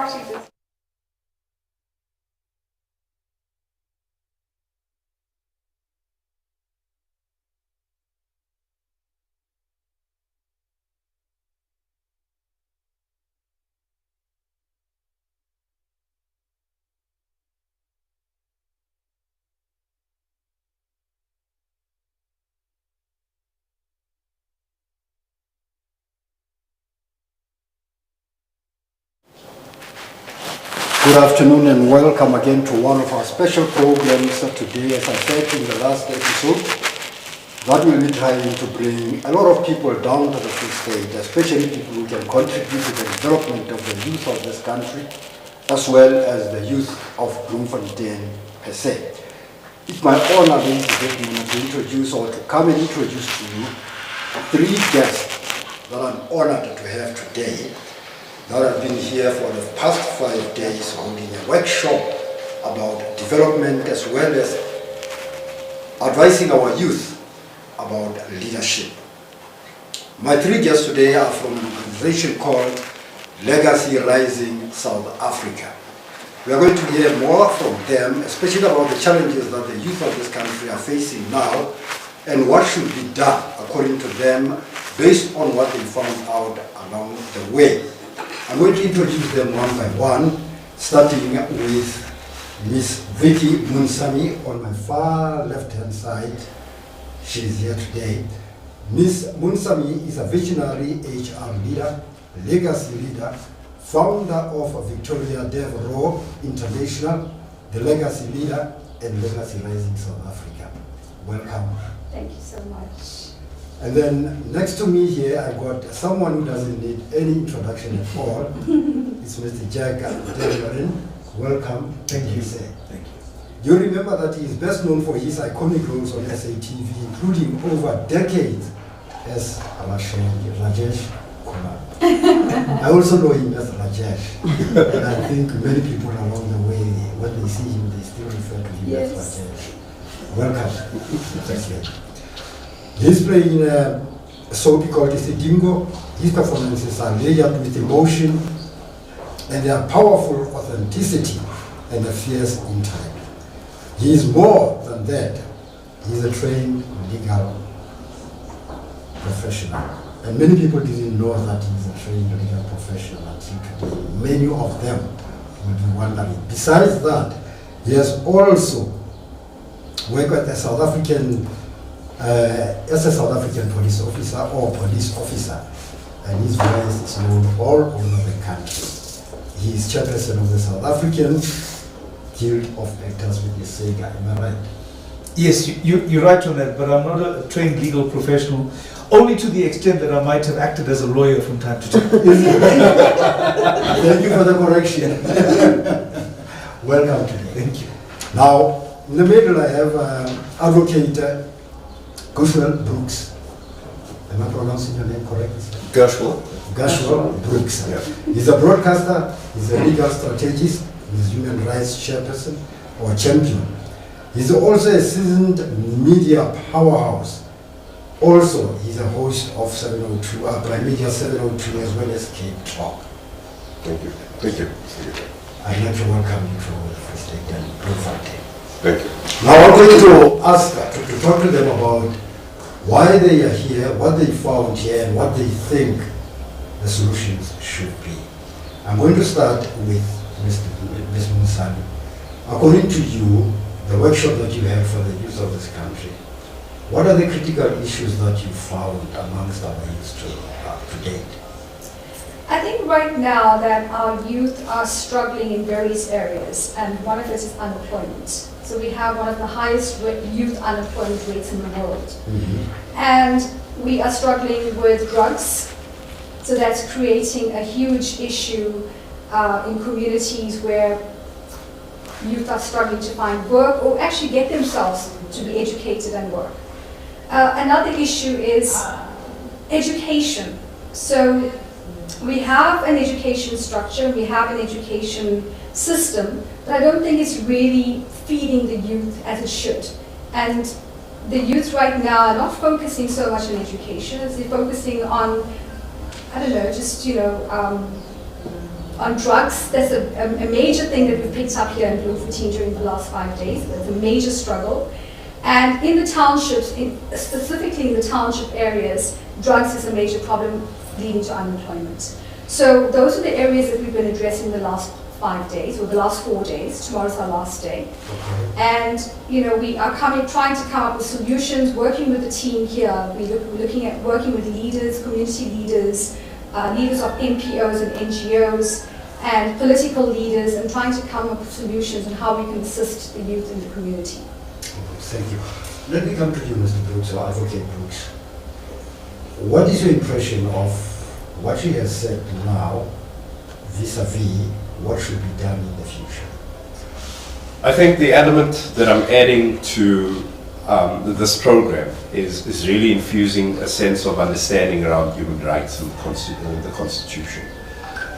party this. Good afternoon and welcome again to one of our special programs today. As I said in the last episode, that will be trying to bring a lot of people down to the Free State, especially people who can contribute to the development of the youth of this country, as well as the youth of Bloemfontein per se. It's my honor, ladies and gentlemen, to introduce or to come and introduce to you three guests that I'm honored to have today, that have been here for the past 5 days holding a workshop about development as well as advising our youth about leadership. My three guests today are from an organization called Legacy Rising South Africa. We are going to hear more from them, especially about the challenges that the youth of this country are facing now and what should be done according to them based on what they found out along the way. I'm going to introduce them one by one, starting with Miss Vicky Munsami on my far left-hand side. She is here today. Miss Munsami is a visionary HR leader, legacy leader, founder of Victoria Dev International, the legacy leader, and Legacy Rising South Africa. Welcome. Thank you so much. And then next to me here, I've got someone who doesn't need any introduction at all. It's Mr. Jack Delverin. Welcome. Thank you. Thank you. You remember that he is best known for his iconic roles on SATV, including over decades as Rajesh Kumar. I also know him as Rajesh. And I think many people along the way, when they see him, they still refer to him as Rajesh. Welcome. Thank you. He's playing a soapy called Isidingo. His performances are layered with emotion and they are powerful authenticity and a fierce intellect. He is more than that. He is a trained legal professional. And many people didn't know that he is a trained legal professional until today. Many of them will be wondering. Besides that, he has also worked at the South African as a South African police officer or police officer, and his voice is known all over the country. He is chairperson of the South African Guild of Actors with the SEGA, am I right? Yes, you're right on that, but I'm not a trained legal professional, only to the extent that I might have acted as a lawyer from time to time. Thank you for the correction. Welcome today. Thank you. Now, in the middle I have Advocate Gushwell Brooks. Am I pronouncing your name correctly? Gushwell Brooks. Yeah. He's a broadcaster, he's a legal strategist, he's human rights chairperson or champion. He's also a seasoned media powerhouse. Also, he's a host of 702, Prime Media 702 as well as Cape Talk. Thank you. Thank you. I'd like to welcome you to the Free State and Bloemfontein. Thank you. Now I'm going to ask to talk to them about why they are here, what they found here, and what they think the solutions should be. I'm going to start with Ms. Munsami. According to you, the workshop that you had for the youth of this country, what are the critical issues that you found amongst our youth to date? I think right now that our youth are struggling in various areas, and one of it is unemployment. So we have one of the highest youth unemployment rates in the world. Mm-hmm. And we are struggling with drugs. So that's creating a huge issue in communities where youth are struggling to find work or actually get themselves to be educated and work. Another issue is education. So we have an education structure, we have an education system, but I don't think it's really feeding the youth as it should. And the youth right now are not focusing so much on education as they're focusing on, I don't know, just, On drugs, there's a major thing that we've picked up here in Bloemfontein during the last 5 days. There's a major struggle. And in the townships, specifically in the township areas, drugs is a major problem leading to unemployment. So those are the areas that we've been addressing the last 5 days, or the last 4 days. Tomorrow's our last day. And we are trying to come up with solutions, working with the team here. We're looking at working with leaders, community leaders, leaders of NPOs and NGOs, and political leaders, and trying to come up with solutions on how we can assist the youth in the community. Thank you. Let me come to you, Mr. Brooks, or Advocate Brooks. What is your impression of what she has said now vis-a-vis what should be done in the future? I think the element that I'm adding to this program is really infusing a sense of understanding around human rights and the Constitution.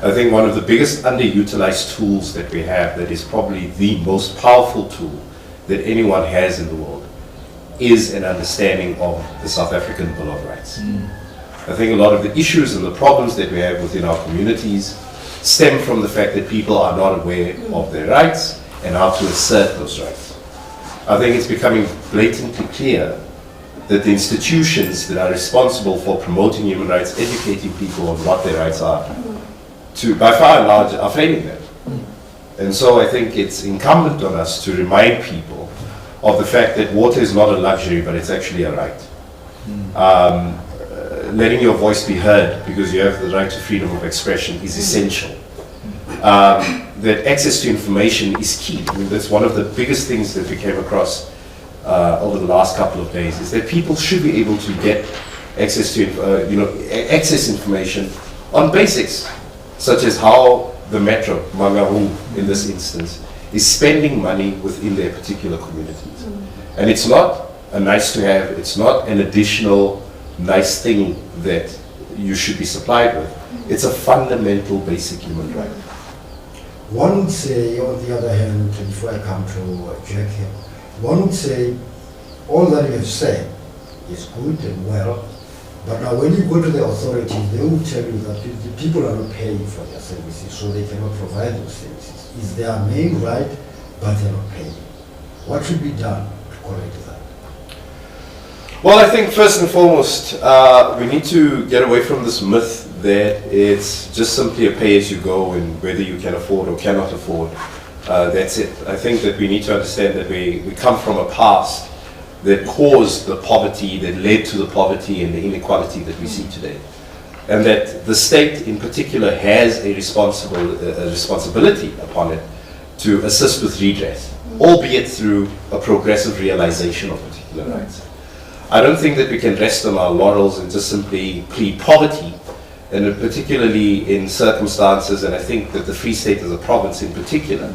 I think one of the biggest underutilized tools that we have, that is probably the most powerful tool that anyone has in the world, is an understanding of the South African Bill of Rights. I think a lot of the issues and the problems that we have within our communities stem from the fact that people are not aware of their rights and how to assert those rights. I think it's becoming blatantly clear that the institutions that are responsible for promoting human rights, educating people on what their rights are, by far and large, are failing them. And so I think it's incumbent on us to remind people of the fact that water is not a luxury, but it's actually a right. Letting your voice be heard, because you have the right to freedom of expression, is essential. That access to information is key. I mean, that's one of the biggest things that we came across over the last couple of days, is that people should be able to get access to, access information on basics, such as how the Metro, Mangaung in this instance, is spending money within their particular communities. And it's not a nice to have, it's not an additional nice thing that you should be supplied with. It's a fundamental basic human right. One would say, on the other hand, before I come to Jack here, one would say all that you have said is good and well, but now when you go to the authorities, they will tell you that the people are not paying for their services, so they cannot provide those services. It's their main right, but they're not paying. What should be done to correct that? Well, I think first and foremost, we need to get away from this myth that it's just simply a pay-as-you-go, and whether you can afford or cannot afford, that's it. I think that we need to understand that we come from a past that caused the poverty, that led to the poverty and the inequality that we see today. And that the state in particular has a responsibility upon it to assist with redress, albeit through a progressive realization of particular rights. I don't think that we can rest on our laurels and just simply plead poverty, and particularly in circumstances, and I think that the Free State as a province in particular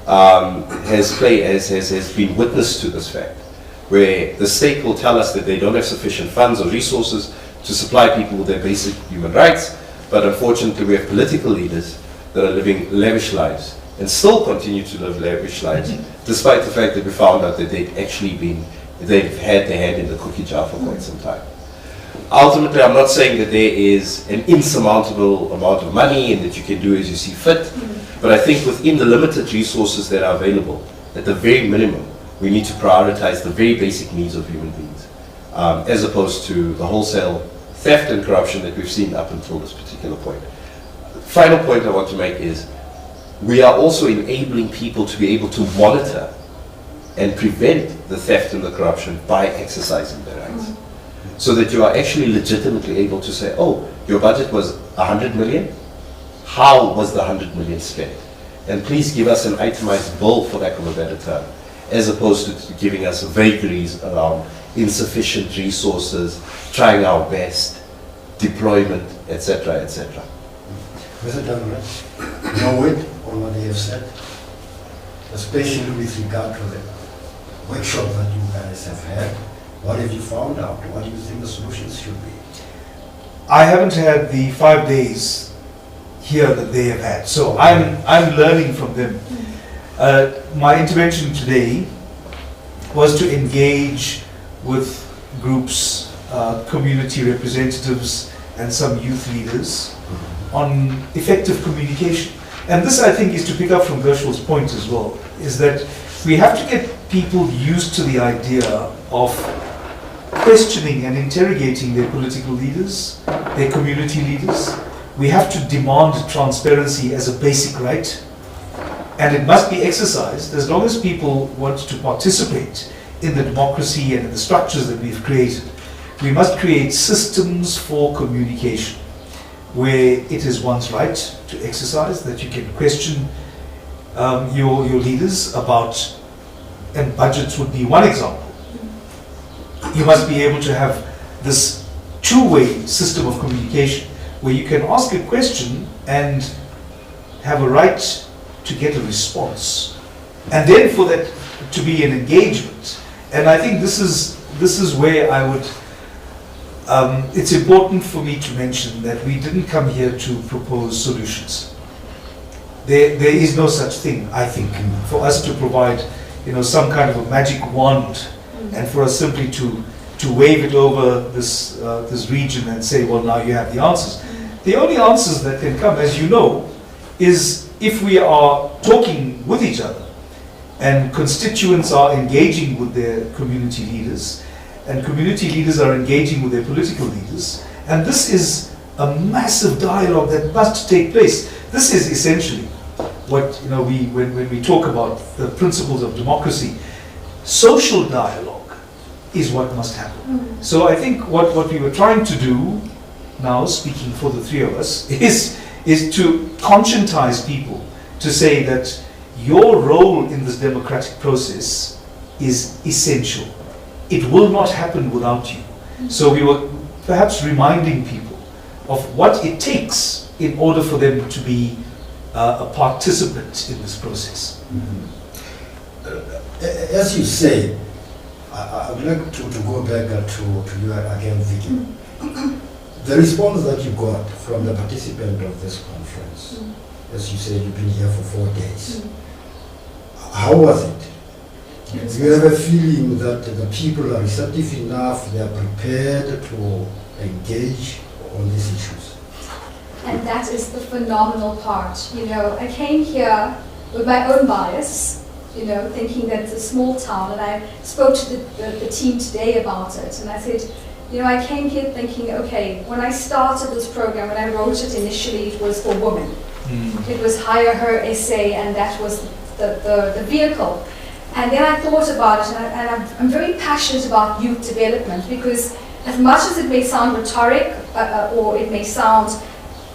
has been witness to this fact, where the state will tell us that they don't have sufficient funds or resources to supply people with their basic human rights, but unfortunately we have political leaders that are living lavish lives and still continue to live lavish lives, despite the fact that we found out that they've had their hand in the cookie jar for quite some time. Ultimately, I'm not saying that there is an insurmountable amount of money and that you can do as you see fit, but I think within the limited resources that are available, at the very minimum, we need to prioritize the very basic needs of human beings, as opposed to the wholesale theft and corruption that we've seen up until this particular point. The final point I want to make is we are also enabling people to be able to monitor and prevent the theft and the corruption by exercising their rights. So that you are actually legitimately able to say, oh, your budget was 100 million? How was the 100 million spent? And please give us an itemized bill, for lack of a better term, as opposed to giving us vagaries around insufficient resources, trying our best, deployment, etc., etc. Mr. Dunlap, no word on what they have said, especially with regard to the workshop that you guys have had. What have you found out? What do you think the solutions should be? I haven't had the 5 days here that they have had, so I'm learning from them. My intervention today was to engage with groups, community representatives, and some youth leaders on effective communication. And this, I think, is to pick up from Gershwin's point as well, is that we have to get people used to the idea of questioning and interrogating their political leaders, their community leaders. We have to demand transparency as a basic right, and it must be exercised as long as people want to participate in the democracy and in the structures that we've created. We must create systems for communication where it is one's right to exercise, that you can question your leaders about, and budgets would be one example. You must be able to have this two-way system of communication where you can ask a question and have a right to get a response, and then for that to be an engagement. And I think this is where I would, it's important for me to mention that we didn't come here to propose solutions. There is no such thing, I think, for us to provide, some kind of a magic wand, and for us simply to wave it over this region and say, well, now you have the answers. The only answers that can come, as you know, is if we are talking with each other, and constituents are engaging with their community leaders, and community leaders are engaging with their political leaders, and this is a massive dialogue that must take place. This is essentially what, when we talk about the principles of democracy, social dialogue is what must happen. So I think what we were trying to do now, speaking for the three of us, is to conscientize people to say that your role in this democratic process is essential. It will not happen without you. So we were perhaps reminding people of what it takes in order for them to be a participant in this process. As you say, I would like to go back to you again, Vicky. The response that you got from the participant of this conference, as you said, you've been here for 4 days. How was it? Do you have a feeling that the people are receptive enough, they are prepared to engage on these issues? And that is the phenomenal part. I came here with my own bias, thinking that it's a small town, and I spoke to the team today about it, and I said, I came here thinking, okay, when I started this program, when I wrote it initially, it was for women. It was Hire Her essay, and that was the vehicle. And then I thought about it, and I'm very passionate about youth development, because as much as it may sound rhetoric, or it may sound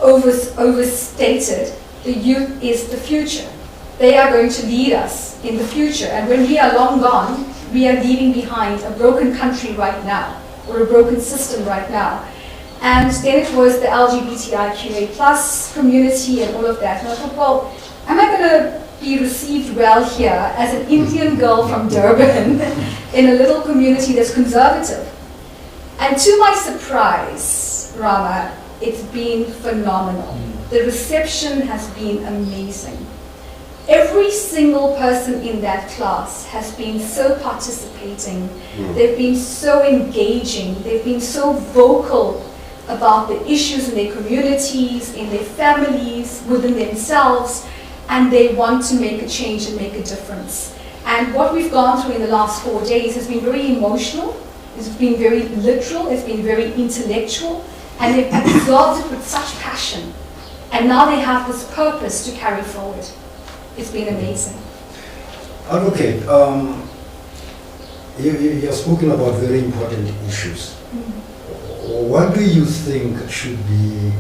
overstated, the youth is the future. They are going to lead us in the future. And when we are long gone, we are leaving behind a broken country right now, or a broken system right now. And then it was the LGBTIQA plus community and all of that. And I thought, well, am I going to be received well here as an Indian girl from Durban in a little community that's conservative? And to my surprise, Rama, it's been phenomenal. The reception has been amazing. Every single person in that class has been so participating. They've been so engaging. They've been so vocal about the issues in their communities, in their families, within themselves, and they want to make a change and make a difference. And what we've gone through in the last 4 days has been very emotional, it's been very literal, it's been very intellectual, and they've absorbed it with such passion. And now they have this purpose to carry forward. It's been amazing. Advocate, you have spoken about very important issues. What do you think should be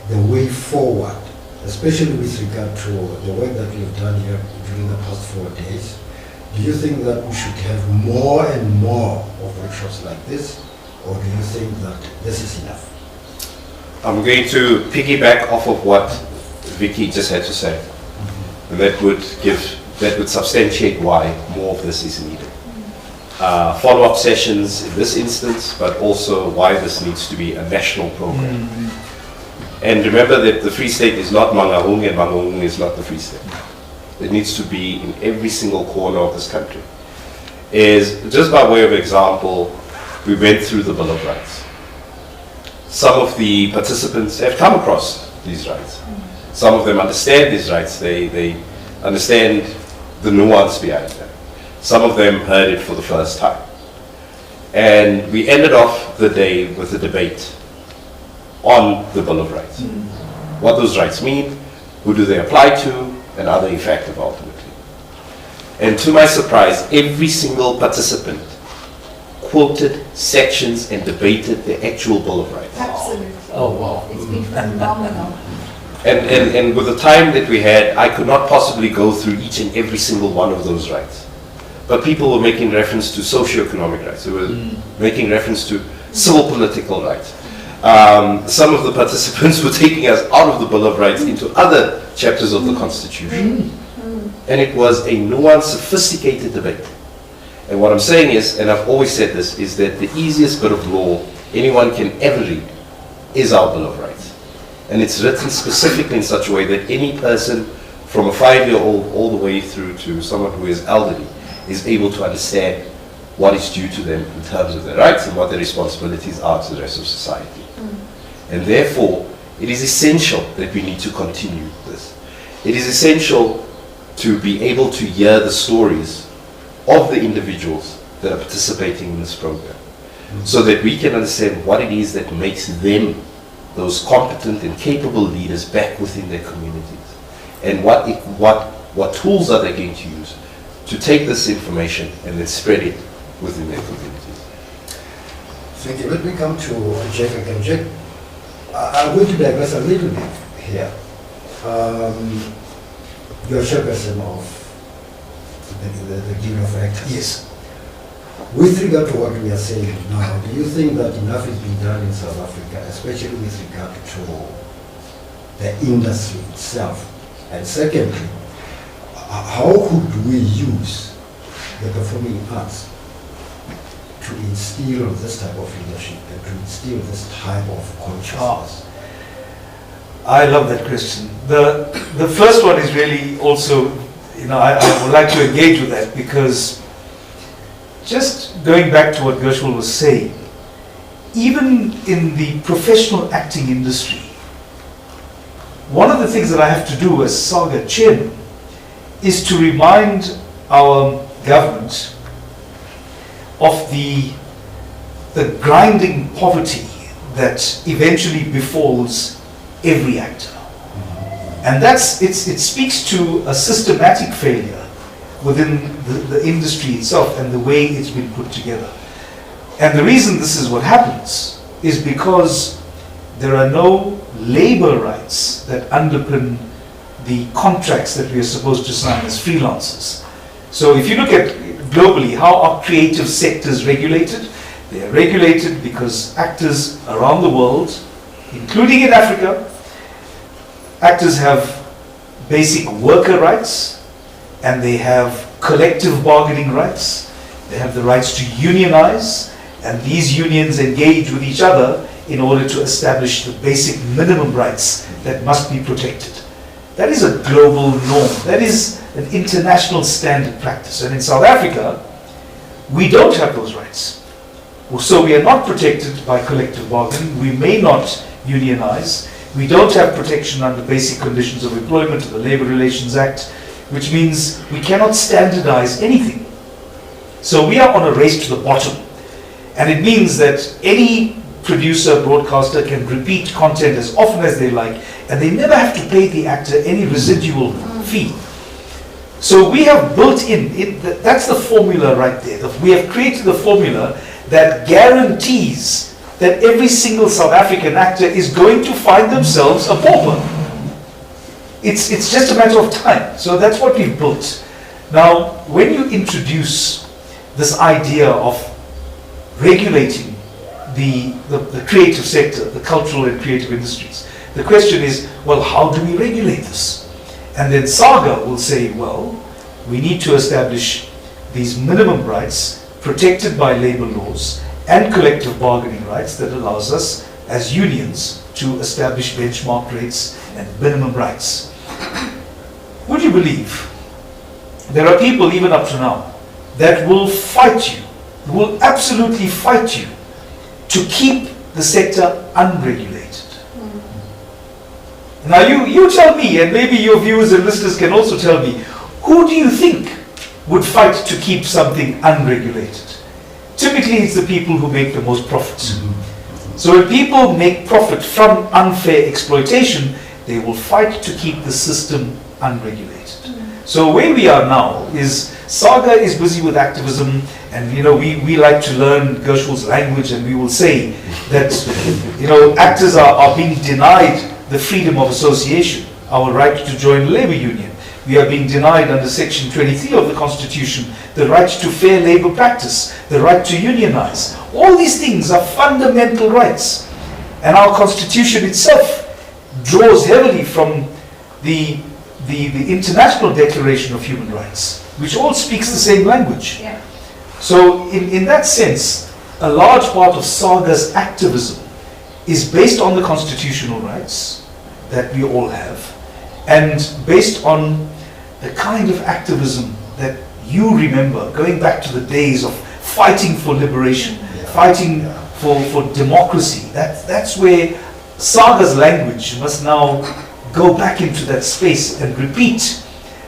the way forward, especially with regard to the work that you've done here during the past 4 days? Do you think that we should have more and more of workshops like this, or do you think that this is enough? I'm going to piggyback off of what Vicky just had to say. And that would substantiate why more of this is needed. Follow-up sessions in this instance, but also why this needs to be a national program. And remember that the Free State is not Mangaung, and Mangaung is not the Free State. It needs to be in every single corner of this country. Just by way of example, we went through the Bill of Rights. Some of the participants have come across these rights. Some of them understand these rights, they understand the nuance behind them. Some of them heard it for the first time. And we ended off the day with a debate on the Bill of Rights. What those rights mean, who do they apply to, and are they effective ultimately. And to my surprise, every single participant quoted sections and debated the actual Bill of Rights. Absolutely. Oh, wow. It's been phenomenal. And with the time that we had, I could not possibly go through each and every single one of those rights. But people were making reference to socio-economic rights. They were making reference to civil political rights. Some of the participants were taking us out of the Bill of Rights into other chapters of the Constitution. And it was a nuanced, sophisticated debate. And what I'm saying is, and I've always said this, is that the easiest bit of law anyone can ever read is our Bill of Rights. And it's written specifically in such a way that any person from a 5-year-old all the way through to someone who is elderly is able to understand what is due to them in terms of their rights and what their responsibilities are to the rest of society. And therefore, it is essential that we need to continue this. It is essential to be able to hear the stories of the individuals that are participating in this program, so that we can understand what it is that makes them those competent and capable leaders back within their communities, and what tools are they going to use to take this information and then spread it within their communities. Thank you. Let me come to Jack again. Jack, I'm going to digress a little bit here. You're chairperson of the Guild of Actors. Yes. With regard to what we are saying now, do you think that enough is being done in South Africa, especially with regard to the industry itself? And secondly, how could we use the performing arts to instill this type of leadership and to instill this type of consciousness? I love that question. The first one is really also, I would like to engage with that, because just going back to what Gershwin was saying, even in the professional acting industry, one of the things that I have to do as Saga chairman is to remind our government of the grinding poverty that eventually befalls every actor. And it speaks to a systematic failure within the industry itself and the way it's been put together. And the reason this is what happens is because there are no labor rights that underpin the contracts that we are supposed to sign as freelancers. So if you look at globally, how are creative sectors regulated? They are regulated because actors around the world, including in Africa, actors have basic worker rights, and they have collective bargaining rights. They have the rights to unionize, and these unions engage with each other in order to establish the basic minimum rights that must be protected. That is a global norm. That is an international standard practice. And in South Africa, we don't have those rights. So we are not protected by collective bargaining. We may not unionize. We don't have protection under basic conditions of employment of the Labour Relations Act, which means we cannot standardize anything. So we are on a race to the bottom. And it means that any producer, broadcaster can repeat content as often as they like, and they never have to pay the actor any residual fee. So we have built that's the formula right there. We have created the formula that guarantees that every single South African actor is going to find themselves a pauper. It's just a matter of time. So that's what we've built. Now, when you introduce this idea of regulating the creative sector, the cultural and creative industries, the question is, well, how do we regulate this? And then Saga will say, well, we need to establish these minimum rights protected by labor laws and collective bargaining rights that allows us as unions to establish benchmark rates and minimum rights. Would you believe there are people even up to now that will fight you, will absolutely fight you to keep the sector unregulated? Now you tell me, and maybe your viewers and listeners can also tell me, who do you think would fight to keep something unregulated? Typically it's the people who make the most profits. So when people make profit from unfair exploitation, they will fight to keep the system unregulated. So where we are now is Saga is busy with activism, and we like to learn Gershwin's language, and we will say that actors are being denied the freedom of association, our right to join a labor union. We are being denied under Section 23 of the Constitution the right to fair labor practice, the right to unionize. All these things are fundamental rights, and our Constitution itself draws heavily from the International Declaration of Human Rights, which all speaks the same language. Yeah. So in that sense, a large part of Saga's activism is based on the constitutional rights that we all have, and based on the kind of activism that you remember, going back to the days of fighting for liberation, fighting for democracy. That's where Saga's language must now go back into that space and repeat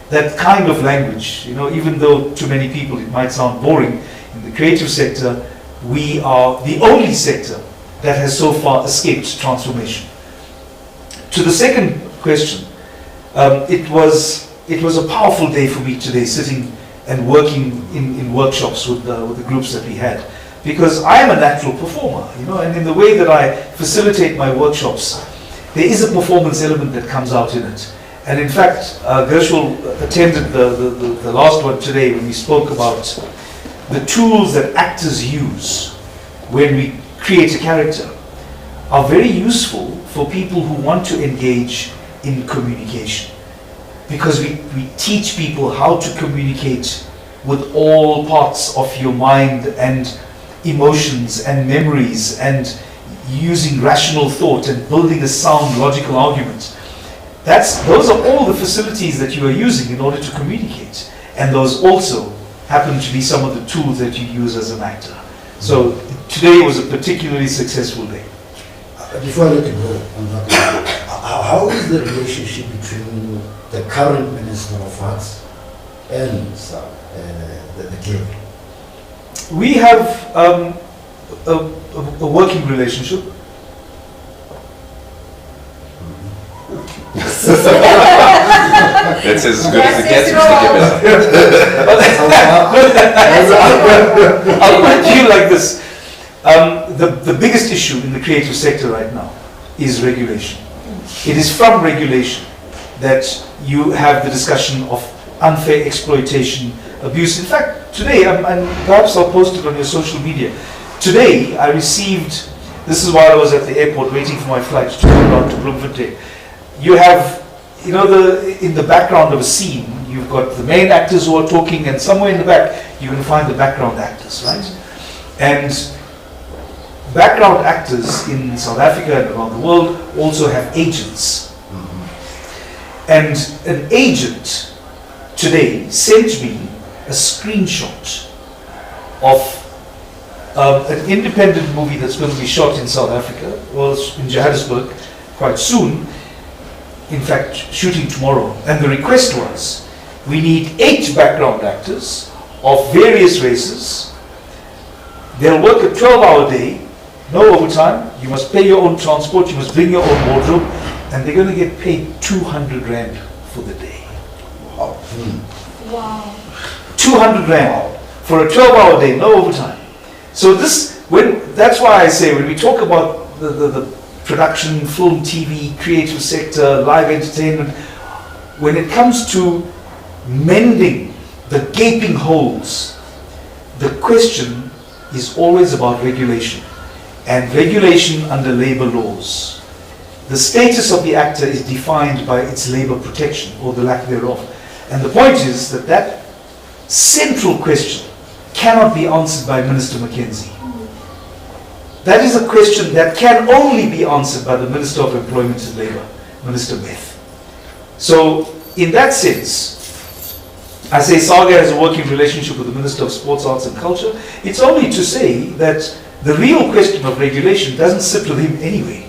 that kind of language. Even though to many people it might sound boring, in the creative sector, we are the only sector that has so far escaped transformation. To the second question, it was a powerful day for me today, sitting and working in workshops with the groups that we had, because I am a natural performer, and in the way that I facilitate my workshops, there is a performance element that comes out in it. And in fact, Gershwin attended the last one today when we spoke about the tools that actors use when we create a character are very useful for people who want to engage in communication. Because we teach people how to communicate with all parts of your mind and emotions and memories, and using rational thought and building a sound logical argument. Those are all the facilities that you are using in order to communicate. And those also happen to be some of the tools that you use as an actor. So today was a particularly successful day. Before I let you go on that, how is the relationship between the current Minister of Arts and the guild? We have a working relationship. That's as good as it gets, Mr. I'll put it to you like this. The biggest issue in the creative sector right now is regulation. It is from regulation that you have the discussion of unfair exploitation, abuse. In fact, today, and perhaps I'll post it on your social media, today I received, this is while I was at the airport waiting for my flight to go down to Bloemfontein. You have, in the background of a scene, you've got the main actors who are talking, and somewhere in the back, you're going to find the background actors, right? And background actors in South Africa and around the world also have agents. And an agent today sent me a screenshot of an independent movie that's going to be shot in South Africa, well, in Johannesburg, quite soon. In fact, shooting tomorrow. And the request was, we need 8 background actors of various races. They'll work a 12-hour day, no overtime. You must pay your own transport, you must bring your own wardrobe, and they're going to get paid 200 rand for the day. Wow. 200 rand for a 12-hour day, no overtime. So that's why I say, when we talk about the production, film, TV, creative sector, live entertainment, when it comes to mending the gaping holes, the question is always about regulation, and regulation under labor laws. The status of the actor is defined by its labor protection, or the lack thereof. And the point is that central question cannot be answered by Minister Mackenzie. That is a question that can only be answered by the Minister of Employment and Labour, Minister Beth. So, in that sense, I say Saga has a working relationship with the Minister of Sports, Arts and Culture. It's only to say that the real question of regulation doesn't sit with him anyway.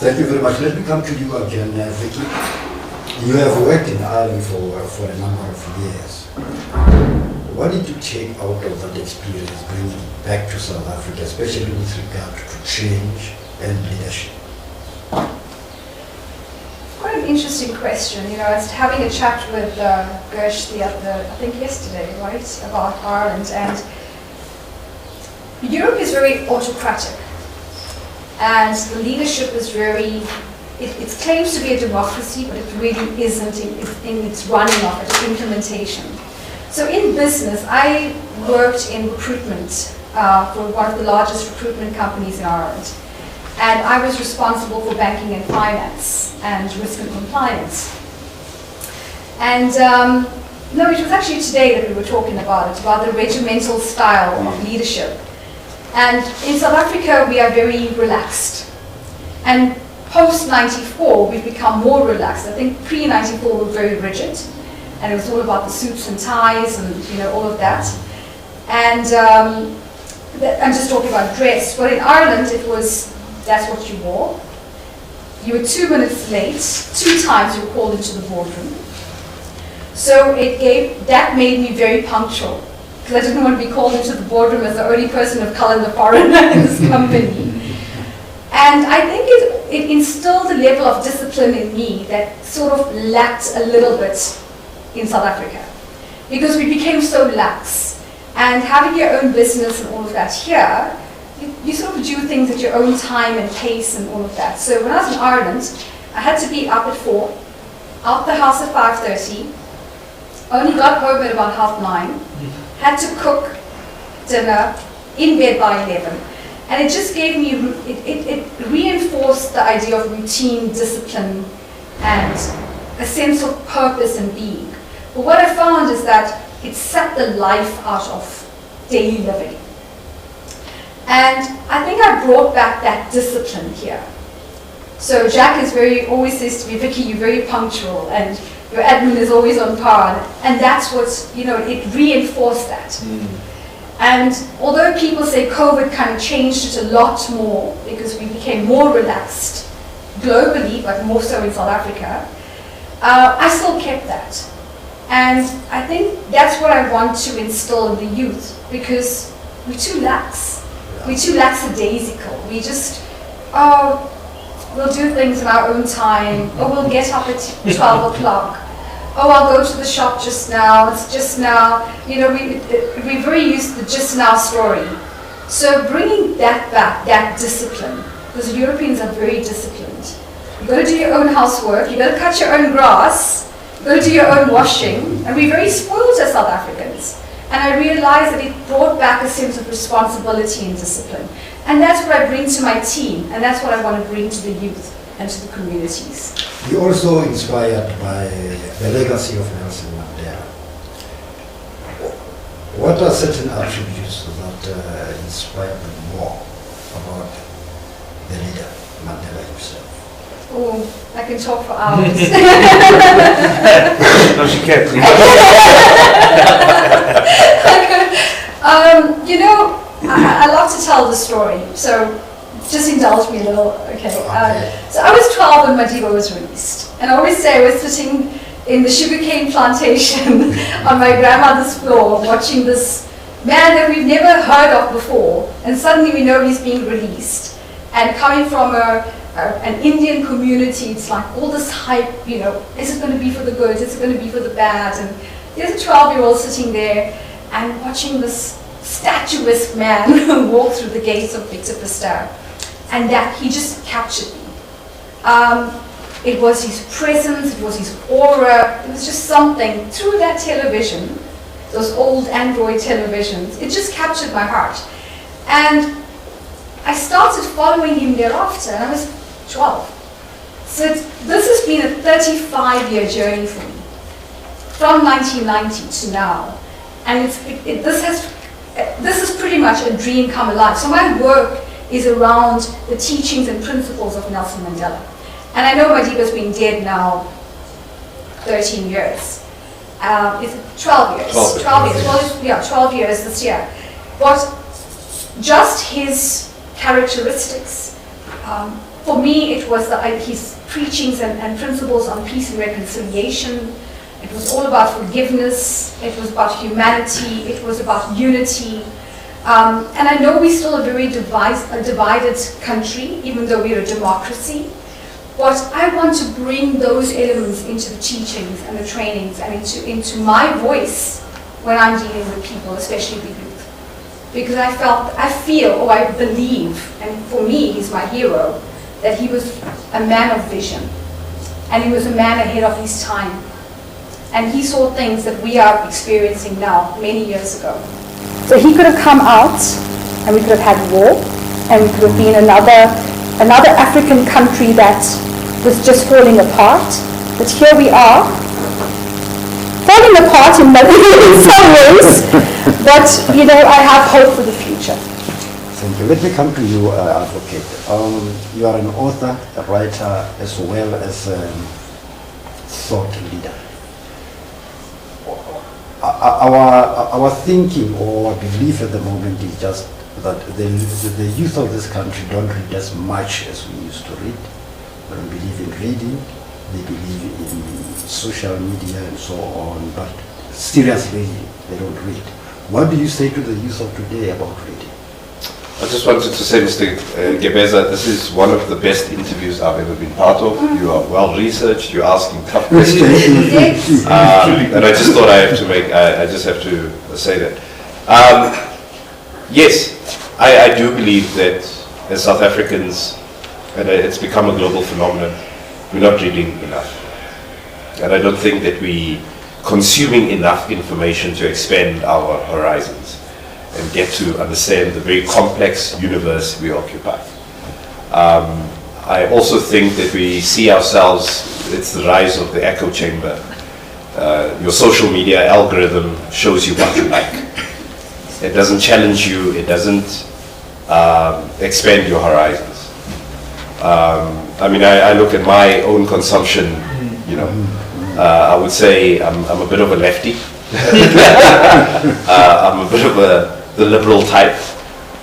Thank you very much. Let me come to you again, Vicky. You have worked in Ireland for a number of years. What did you take out of that experience bringing back to South Africa, especially with regard to change and leadership? Quite an interesting question. You know, I was having a chat with Gersh I think yesterday, right, about Ireland. And Europe is very autocratic. And the leadership is very, it claims to be a democracy, but it really isn't in its running of it, implementation. So in business, I worked in recruitment for one of the largest recruitment companies in Ireland. And I was responsible for banking and finance and risk and compliance. And no, it was actually today that we were talking about the regimental style of leadership. And in South Africa, we are very relaxed. And post-94, we've become more relaxed. I think pre-94, we were very rigid. And it was all about the suits and ties and, you know, all of that. And I'm just talking about dress. But in Ireland, it was, that's what you wore. You were 2 minutes late. 2 times you were called into the boardroom. So that made me very punctual, because I didn't want to be called into the boardroom as the only person of color in the foreigner in this company. And I think it instilled a level of discipline in me that sort of lacked a little bit in South Africa, because we became so lax. And having your own business and all of that here, you sort of do things at your own time and pace and all of that. So when I was in Ireland, I had to be up at 4, out the house at 5:30, only got home at about 9:30, had to cook dinner, in bed by 11. And it just gave me, it reinforced the idea of routine, discipline, and a sense of purpose and being. But what I found is that it sucked the life out of daily living. And I think I brought back that discipline here. So Jack always says to me, Vicky, you're very punctual and your admin is always on par. And that's what, you know, it reinforced that. And although people say COVID kind of changed it a lot more because we became more relaxed globally, but more so in South Africa, I still kept that. And I think that's what I want to instill in the youth, because we're too lax. We're too lackadaisical. We just, we'll do things in our own time, or we'll get up at 12 o'clock. Oh, I'll go to the shop just now, it's just now. You know, we're very used to the just now story. So bringing that back, that discipline, because Europeans are very disciplined. You've got to do your own housework, you've got to cut your own grass, you've got to do your own washing, and we're very spoiled as South Africans. And I realized that it brought back a sense of responsibility and discipline. And that's what I bring to my team, and that's what I want to bring to the youth and to the communities. You're also inspired by the legacy of Nelson Mandela. What are certain attributes that inspire you more about the leader, Mandela himself? Oh, I can talk for hours. No, she can't. You know, I love to tell the story, so just indulge me a little, okay. So I was 12 when Madiba was released, and I always say I was sitting in the sugarcane plantation on my grandmother's floor watching this man that we've never heard of before, and suddenly we know he's being released. And coming from an Indian community, it's like all this hype, you know, is it going to be for the good, is it going to be for the bad? And there's a 12-year-old sitting there and watching this statuesque man walk through the gates of Victor Verster. And that he just captured me. It was his presence, it was his aura, it was just something through that television, those old Android televisions, it just captured my heart. And I started following him thereafter, and I was 12. So this has been a 35-year journey for me, from 1990 to now. And this is pretty much a dream come alive. So my work is around the teachings and principles of Nelson Mandela. And I know Madiba's been dead now 13 years. Is it 12 years? 12 years. Well, yeah, 12 years this year. But just his characteristics, For me, it was his preachings and principles on peace and reconciliation. It was all about forgiveness. It was about humanity. It was about unity. And I know we're still a very divided country, even though we're a democracy. But I want to bring those elements into the teachings and the trainings and into my voice when I'm dealing with people, especially the youth. Because I feel, or I believe, and for me, he's my hero, that he was a man of vision. And he was a man ahead of his time. And he saw things that we are experiencing now, many years ago. So he could have come out, and we could have had war, and we could have been another African country that was just falling apart. But here we are, falling apart in some ways, but I have hope for the future. Thank you. Let me come to you, Advocate. You are an author, a writer, as well as a thought leader. Our thinking or belief at the moment is just that the youth of this country don't read as much as we used to read. They don't believe in reading. They believe in social media and so on, but seriously, they don't read. What do you say to the youth of today about reading? I just wanted to say, Mr. Gebeza, this is one of the best interviews I've ever been part of. You are well researched, you're asking tough questions. And I just thought I just have to say that. Yes, I do believe that as South Africans, and it's become a global phenomenon, we're not reading enough. And I don't think that we're consuming enough information to expand our horizons and get to understand the very complex universe we occupy. I also think that we see ourselves, it's the rise of the echo chamber. Your social media algorithm shows you what you like. It doesn't challenge you, it doesn't expand your horizons. I look at my own consumption, I would say I'm a bit of a lefty. I'm a bit of the liberal type.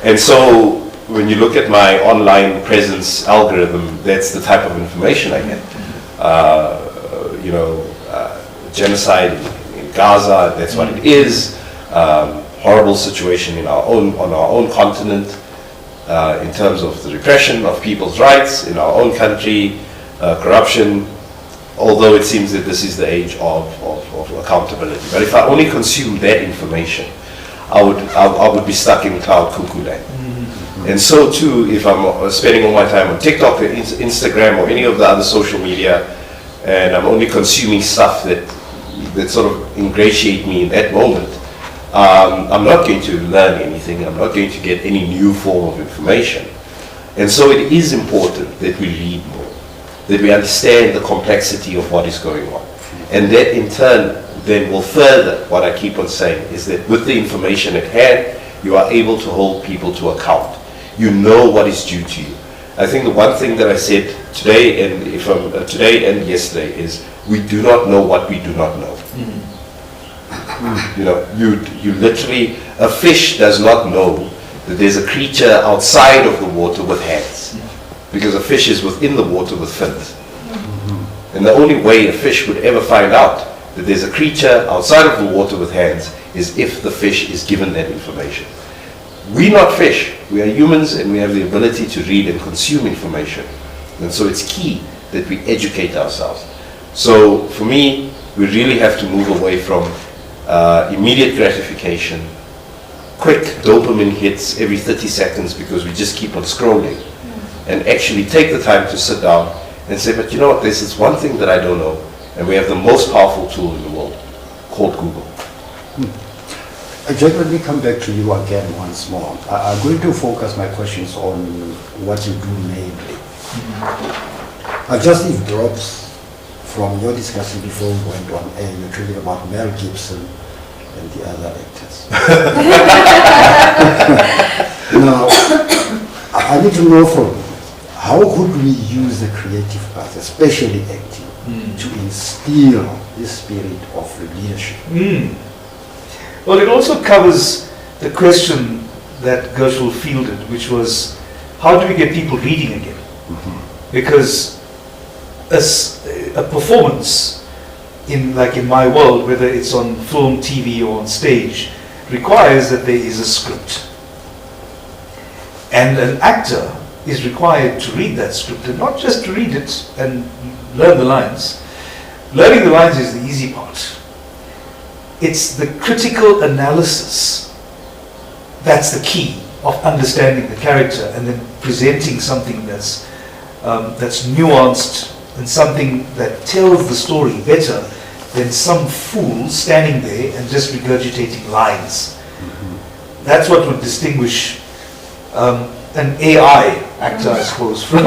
And so when you look at my online presence algorithm, that's the type of information I get. Genocide in Gaza, that's what it is. Horrible situation on our own continent in terms of the repression of people's rights in our own country, corruption, although it seems that this is the age of accountability. But if I only consume that information, I would be stuck in cloud cuckoo land. And so too, if I'm spending all my time on TikTok or Instagram or any of the other social media, and I'm only consuming stuff that sort of ingratiate me in that moment, I'm not going to learn anything, I'm not going to get any new form of information. And so it is important that we read more, that we understand the complexity of what is going on. And that in turn then will further what I keep on saying, is that with the information at hand, you are able to hold people to account. You know what is due to you. I think the one thing that I said today and yesterday is, we do not know what we do not know. You literally, a fish does not know that there's a creature outside of the water with hands, because a fish is within the water with fins. And the only way a fish would ever find out that there's a creature outside of the water with hands is if the fish is given that information. We're not fish, we are humans, and we have the ability to read and consume information. And so it's key that we educate ourselves. So for me, we really have to move away from immediate gratification, quick dopamine hits every 30 seconds because we just keep on scrolling, and actually take the time to sit down and say, but you know what, this is one thing that I don't know, and we have the most powerful tool in the world called Google. Jack, let me come back to you again once more. I'm going to focus my questions on what you do mainly. I just eavesdropped from your discussion before we went on air. You're talking about Mel Gibson and the other actors. Now, I need to know from you, how could we use the creative arts, especially acting, to instill this spirit of leadership? Well, it also covers the question that Gershwin fielded, which was, how do we get people reading again? because a performance in my world, whether it's on film, TV, or on stage, requires that there is a script. And an actor is required to read that script, and not just to read it and learn the lines. Learning the lines is the easy part. It's the critical analysis that's the key of understanding the character and then presenting something that's nuanced and something that tells the story better than some fool standing there and just regurgitating lines. That's what would distinguish an AI actor, I suppose, from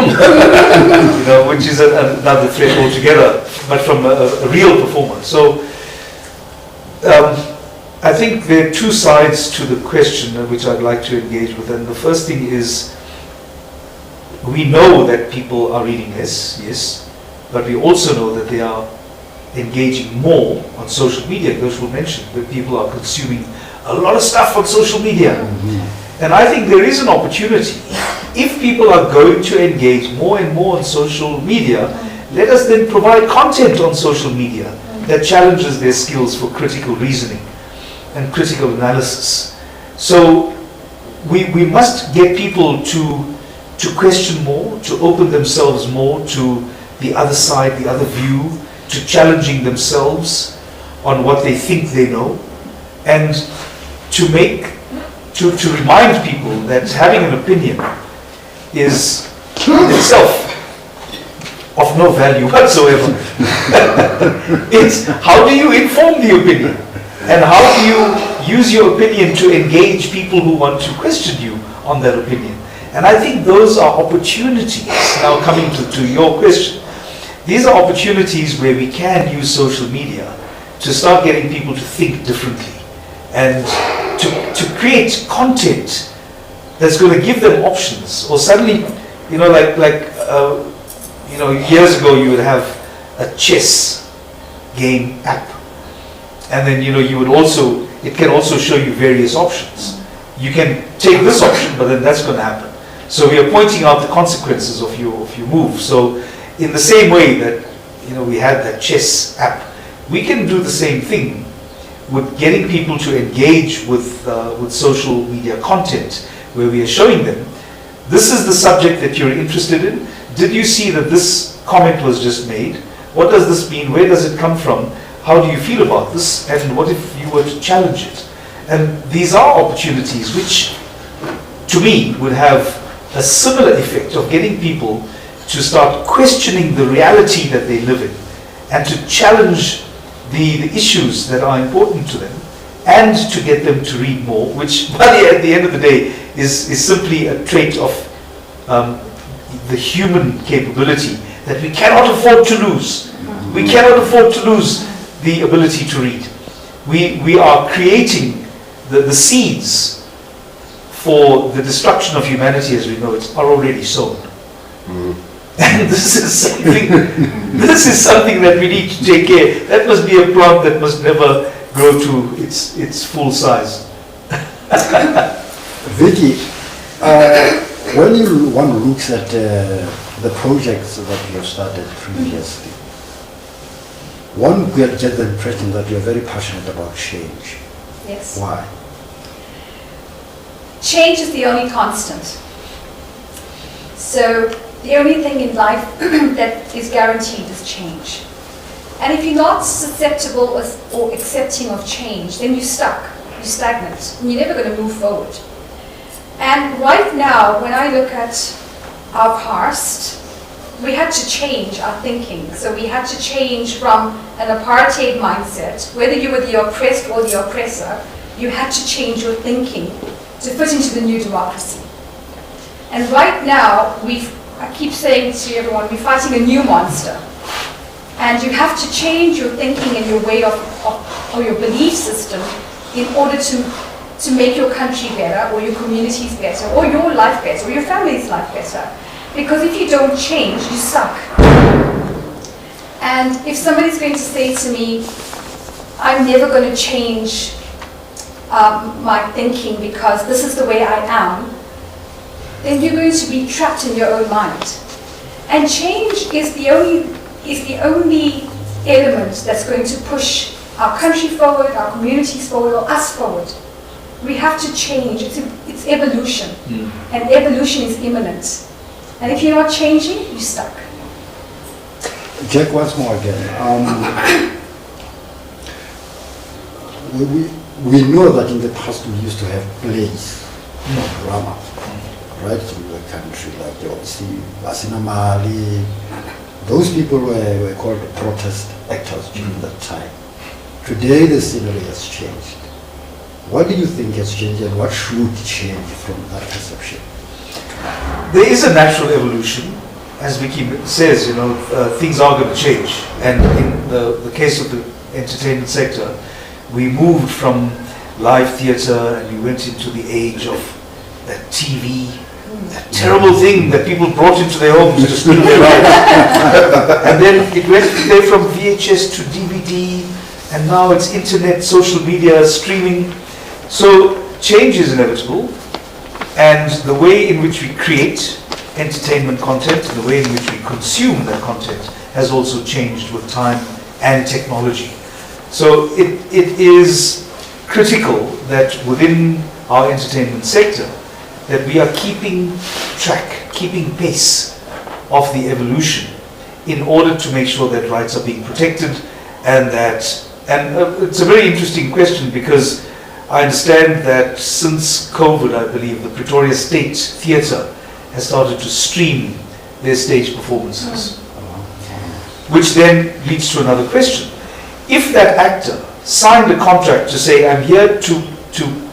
which is another threat altogether, but from a real performer. So I think there are two sides to the question which I'd like to engage with, and the first thing is, we know that people are reading less, yes, but we also know that they are engaging more on social media. Gershwin mentioned that people are consuming a lot of stuff on social media. And I think there is an opportunity. If people are going to engage more and more on social media, let us then provide content on social media that challenges their skills for critical reasoning and critical analysis. So we must get people to question more, to open themselves more to the other side, the other view, to challenging themselves on what they think they know, and to remind people that having an opinion is in itself of no value whatsoever. It's how do you inform the opinion, and how do you use your opinion to engage people who want to question you on that opinion. And I think those are opportunities. Now coming to your question, these are opportunities where we can use social media to start getting people to think differently and to create content that's going to give them options. Or suddenly, years ago you would have a chess game app, and then you would it can also show you various options. You can take this option, but then that's going to happen. So we are pointing out the consequences of your move. So in the same way that we had that chess app, we can do the same thing with getting people to engage with social media content, where we are showing them, this is the subject that you're interested in. Did you see that this comment was just made? What does this mean? Where does it come from? How do you feel about this? And what if you were to challenge it? And these are opportunities which, to me, would have a similar effect of getting people to start questioning the reality that they live in, and to challenge the issues that are important to them, and to get them to read more, which at the end of the day is simply a trait of the human capability that we cannot afford to lose. We cannot afford to lose the ability to read. We are creating the seeds for the destruction of humanity as we know it are already sown. And this is something that we need to take care. That must be a plant that must never grow to its full size. Vicky, when one looks at the projects that you have started previously, one gets the impression that you're very passionate about change. Yes. Why? Change is the only constant. So the only thing in life that is guaranteed is change. And if you're not susceptible or accepting of change, then you're stuck, you're stagnant, and you're never going to move forward. And right now, when I look at our past, we had to change our thinking. So we had to change from an apartheid mindset, whether you were the oppressed or the oppressor, you had to change your thinking to fit into the new democracy. And right now, I keep saying to everyone, we're fighting a new monster. And you have to change your thinking and your way of or your belief system in order to make your country better, or your communities better, or your life better, or your family's life better. Because if you don't change, you suck. And if somebody's going to say to me, I'm never going to change my thinking because this is the way I am, then you're going to be trapped in your own mind. And change is the only element that's going to push our country forward, our communities forward, or us forward. We have to change. It's evolution. And evolution is imminent. And if you're not changing, you're stuck. Jack, once more again. We know that in the past we used to have plays of drama, right, in the country, like obviously Asinamali. Those people were called protest actors during that time. Today the scenery has changed. What do you think has changed and what should change from that perception? There is a natural evolution. As Vicky says, things are going to change. And in the case of the entertainment sector, we moved from live theatre and we went into the age of that TV, that terrible thing that people brought into their homes to steal their lives. And then it went there from VHS to DVD, and now it's internet, social media, streaming. So change is inevitable, and the way in which we create entertainment content, the way in which we consume that content has also changed with time and technology. So it is critical that within our entertainment sector that we are keeping track, keeping pace of the evolution in order to make sure that rights are being protected, and it's a very interesting question, because I understand that since COVID, I believe, the Pretoria State Theatre has started to stream their stage performances. Which then leads to another question. If that actor signed a contract to say, I'm here to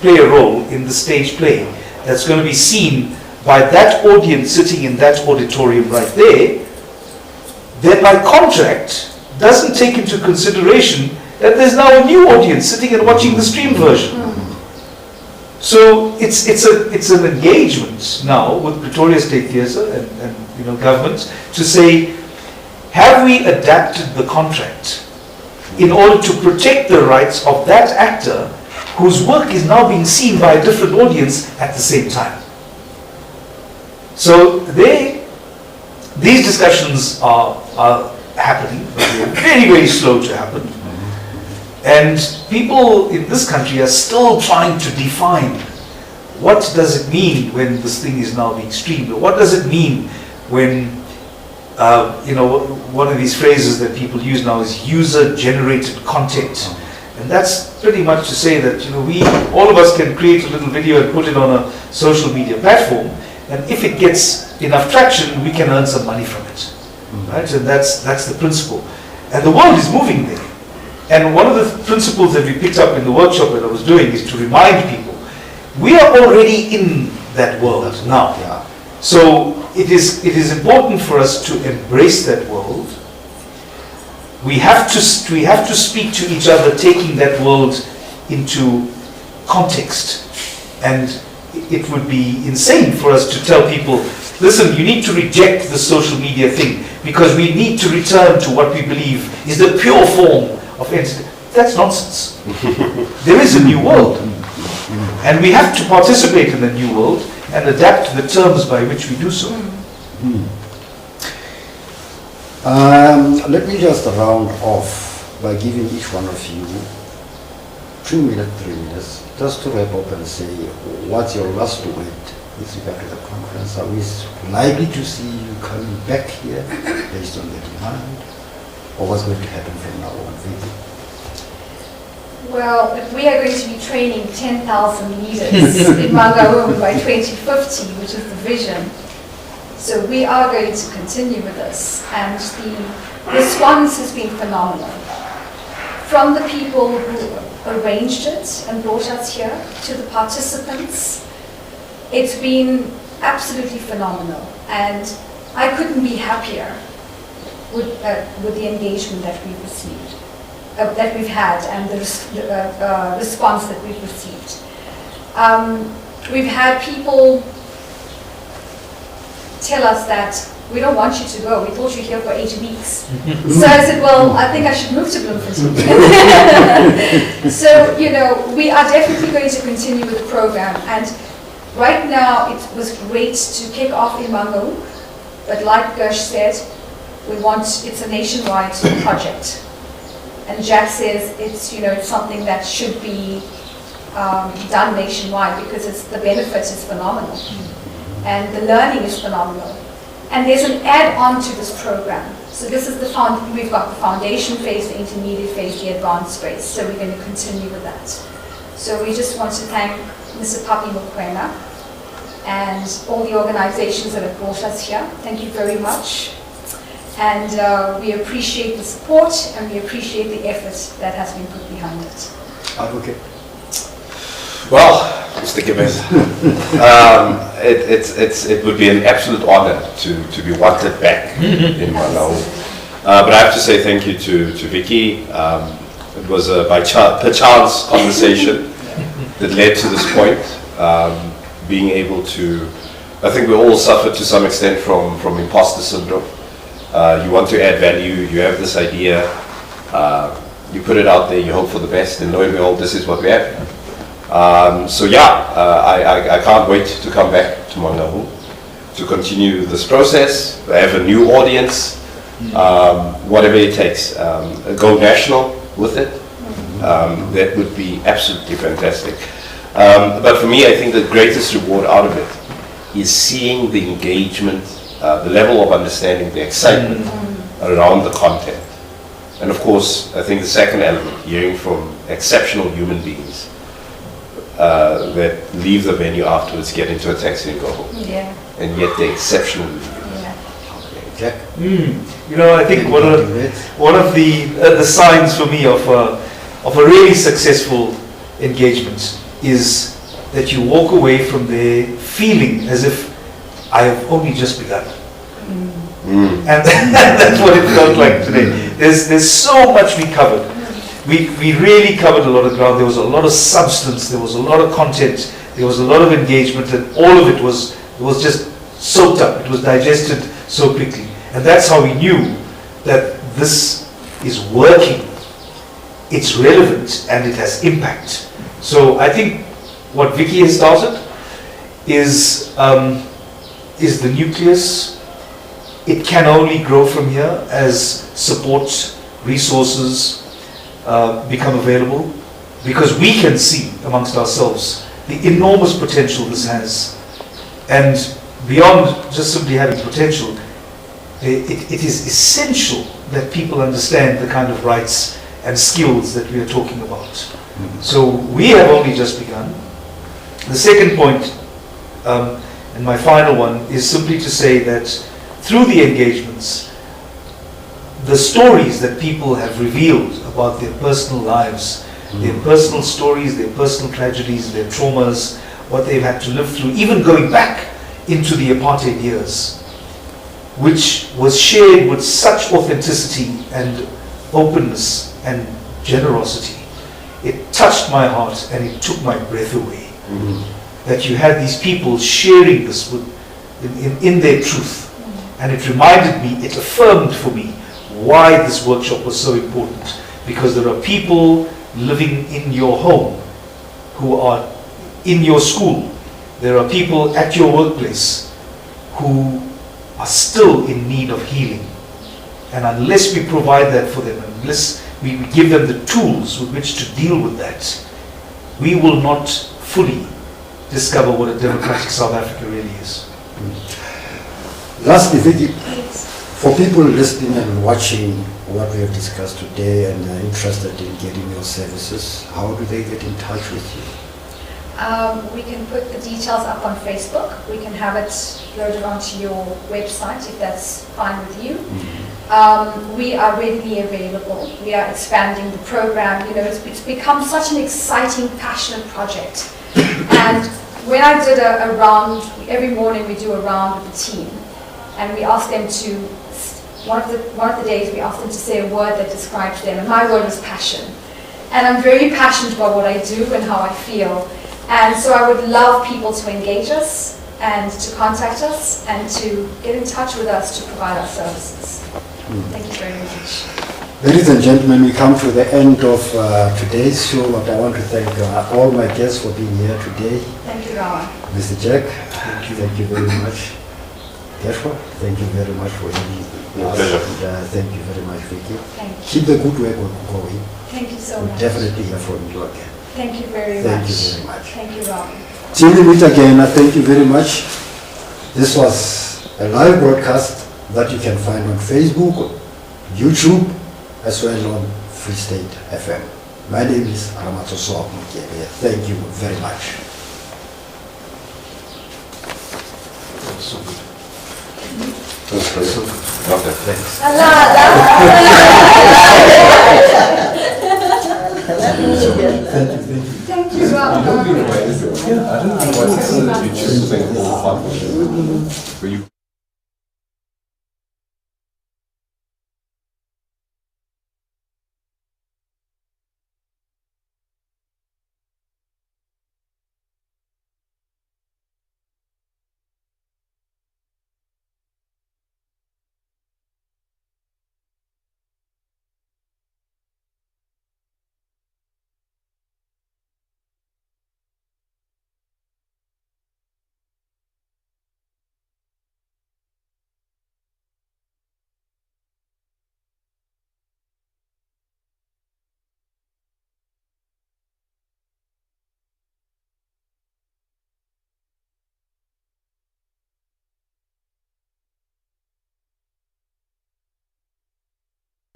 play a role in the stage play that's going to be seen by that audience sitting in that auditorium right there, then my contract doesn't take into consideration that there's now a new audience sitting and watching the stream version. So it's an engagement now with Pretoria State Theatre and government to say, have we adapted the contract in order to protect the rights of that actor whose work is now being seen by a different audience at the same time? So these discussions are happening, but they're very, very slow to happen. And people in this country are still trying to define what does it mean when this thing is now being streamed, or what does it mean when, one of these phrases that people use now is user-generated content. And that's pretty much to say that, all of us can create a little video and put it on a social media platform, and if it gets enough traction, we can earn some money from it. Right? And that's the principle. And the world is moving there. And one of the principles that we picked up in the workshop that I was doing is to remind people, we are already in that world now. Yeah. So it is important for us to embrace that world. We have to speak to each other, taking that world into context. And it would be insane for us to tell people, listen, you need to reject the social media thing because we need to return to what we believe is the pure form of entertainment. That's nonsense. There is a new world, and we have to participate in the new world and adapt to the terms by which we do so. Let me just round off by giving each one of you 2 minutes, 3 minutes, just to wrap up and say, what's your last word with regard to the conference? Are we likely to see you coming back here based on the demand? Or what's going to happen from now on? Well, if we are going to be training 10,000 leaders in Mangaung by 2050, which is the vision, so we are going to continue with this. And the response has been phenomenal. From the people who arranged it and brought us here to the participants, it's been absolutely phenomenal. And I couldn't be happier with the engagement that we've received, that we've had, and the response that we've received. We've had people tell us that we don't want you to go. We thought you were here for 8 weeks. So I said, well, I think I should move to Bloemfontein. So, we are definitely going to continue with the program. And right now, it was great to kick off in Mangaung. But like Gersh said, it's a nationwide project. And Jack says it's something that should be done nationwide because the benefit is phenomenal. And the learning is phenomenal. And there's an add-on to this program. So this is we've got the foundation phase, the intermediate phase, the advanced phase. So we're going to continue with that. So we just want to thank Mr. Papi Mokwena and all the organizations that have brought us here. Thank you very much. And we appreciate the support and we appreciate the effort that has been put behind it. Advocate. Well, Mr. Gibbons, it would be an absolute honor to be wanted back in Mangaung. But I have to say thank you to Vicky. It was a per-chance conversation that led to this point. Being able to, I think we all suffered to some extent from imposter syndrome. You want to add value, you have this idea, you put it out there, you hope for the best, and lo and behold, this is what we have. So yeah, I can't wait to come back to Mangaung to continue this process. I have a new audience, whatever it takes. Go national with it. That would be absolutely fantastic. But for me, I think the greatest reward out of it is seeing the engagement, the level of understanding, the excitement around the content. And of course, I think the second element, hearing from exceptional human beings that leave the venue afterwards, get into a taxi and go home. Yeah. And yet they're exceptional. Yeah. Jack? I think one of the signs for me of a really successful engagement is that you walk away from there feeling as if I have only just begun. And that's what it felt like today. There's so much we covered. We really covered a lot of ground. There was a lot of substance. There was a lot of content. There was a lot of engagement, and all of it was just soaked up. It was digested so quickly, and that's how we knew that this is working. It's relevant and it has impact. So I think what Vicky has started is the nucleus. It can only grow from here as support, resources become available, because we can see amongst ourselves the enormous potential this has. And beyond just simply having potential, it is essential that people understand the kind of rights and skills that we are talking about. So we have only just begun. The second point, and my final one, is simply to say that through the engagements, the stories that people have revealed about their personal lives, their personal stories, their personal tragedies, their traumas, what they've had to live through, even going back into the apartheid years, which was shared with such authenticity and openness and generosity. It touched my heart and it took my breath away. That you had these people sharing this in their truth. And it reminded me, it affirmed for me why this workshop was so important. Because there are people living in your home who are in your school. There are people at your workplace who are still in need of healing. And unless we provide that for them, unless we give them the tools with which to deal with that, we will not fully discover what a democratic South Africa really is. Lastly, Vicky, for people listening and watching what we have discussed today and are interested in getting your services, how do they get in touch with you? We can put the details up on Facebook. We can have it loaded onto your website if that's fine with you. We are readily available. We are expanding the program. It's become such an exciting, passionate project. And when I did a round, every morning we do a round with the team, and we ask them to, one of the days we ask them to say a word that describes them, and my word was passion. And I'm very passionate about what I do and how I feel. And so I would love people to engage us and to contact us and to get in touch with us to provide our services. Thank you very much. Ladies and gentlemen, we come to the end of today's show, but I want to thank all my guests for being here today. Thank you, Rama. Mr. Jack, thank you very much. Joshua, thank you very much for having My us. pleasure. And, thank you very much, Vicky. Thank you. Keep the good work going. Thank you so We'll much. definitely hear from you again. Thank you very Thank much. you very much. Thank you, Robin. Till we meet again, I thank you very much. This was a live broadcast that you can find on Facebook, YouTube, as well on Free State FM. My name is Ramatsoso Mokebe. Thank you very much. So good. That's great. Love that. Thanks. Allah, Allah.